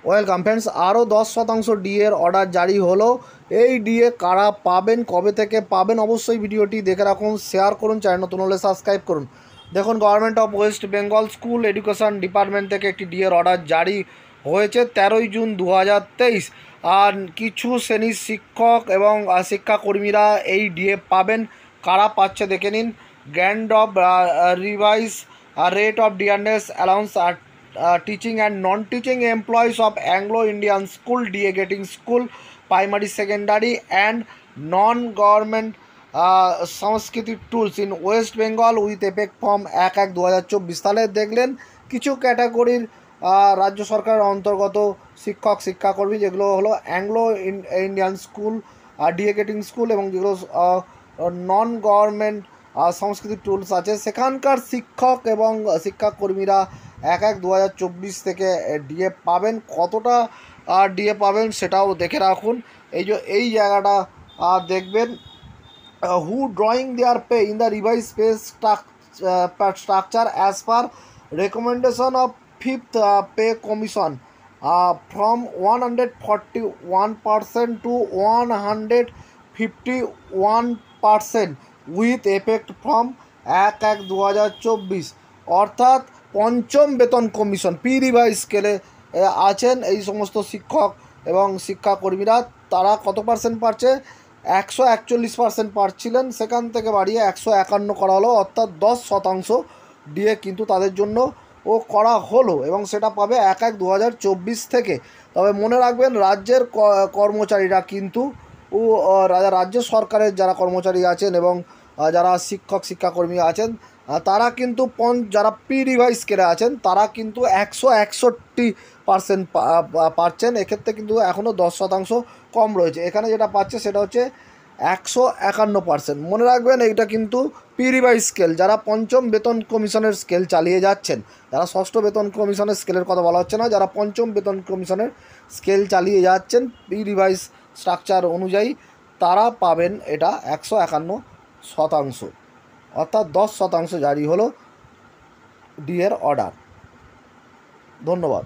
Welcome friends, আরও 10% ডিএর order জারি হলো। এই ডিএ কারা পাবেন, কবে থেকে পাবেন, অবশ্যই ভিডিওটি দেখে রাখুন, শেয়ার করুন, চ্যানেল নতুন হলে সাবস্ক্রাইব করুন। দেখুন, government of West Bengal school education department থেকে একটি ডিএর অর্ডার জারি হয়েছে 13ই জুন 2023। আর কিছু শ্রেণীর শিক্ষক এবং শিক্ষাকর্মীরা এই ডিএ পাবেন। কারা পাচ্ছে দেখে নিন। Grand of revise rate of dearness allowance are teaching and non-teaching employees of Anglo-Indian school, DA getting school, primary, secondary and non-government সংস্কৃতি tools in West Bengal with effect from 1/1/2024। তাহলে দেখলেন কিছু ক্যাটাগরির রাজ্য সরকারের অন্তর্গত শিক্ষক শিক্ষাকর্মী, যেগুলো হলো Anglo Indian school, DA getting school এবং যেগুলো নন গভর্নমেন্ট সংস্কৃতি টুলস আছে, সেখানকার শিক্ষক এবং শিক্ষাকর্মীরা 1/1/2024 থেকে ডিএ পাবেন। কতটা ডিএ পাবেন সেটাও দেখে রাখুন। এই জায়গাটা দেখবেন, who drawing their pay in the revised pay structure as per recommendation of 5th pay commission from 141% to 151% with effect from 1/1/2024। অর্থাৎ পঞ্চম বেতন কমিশন পি রিভাইজ স্কেলে আছেন এই সমস্ত শিক্ষক এবং শিক্ষাকর্মীরা। তারা কত পার্সেন্ট পাচ্ছে? 141% পাচ্ছিলেন, সেখান থেকে বাড়িয়ে 151 করা হলো, অর্থাৎ 10% ডিএ কিন্তু তাদের জন্য করা হলো এবং সেটা পাবে 1/1/2024 থেকে। তবে মনে রাখবেন, রাজ্যের কর্মচারীরা কিন্তু রাজ্য সরকারের যারা কর্মচারী আছেন এবং যারা শিক্ষক শিক্ষাকর্মী আছেন, তারা কিন্তু যারা পি রিভাইজ স্কেলে আছেন তারা কিন্তু 161% পাচ্ছেন। এক্ষেত্রে কিন্তু এখনও 10% কম রয়েছে। এখানে যেটা পাচ্ছে সেটা হচ্ছে 151%। মনে রাখবেন, এইটা কিন্তু পি রিভাইজ স্কেল। যারা পঞ্চম বেতন কমিশনের স্কেল চালিয়ে যাচ্ছেন, যারা ষষ্ঠ বেতন কমিশনের স্কেলের কথা বলা হচ্ছে না, যারা পঞ্চম বেতন কমিশনের স্কেল চালিয়ে যাচ্ছেন পি রিভাইজ স্ট্রাকচার অনুযায়ী, তারা পাবেন এটা 151%, অর্থাৎ 10% জারি হলো ডিএর অর্ডার। ধন্যবাদ।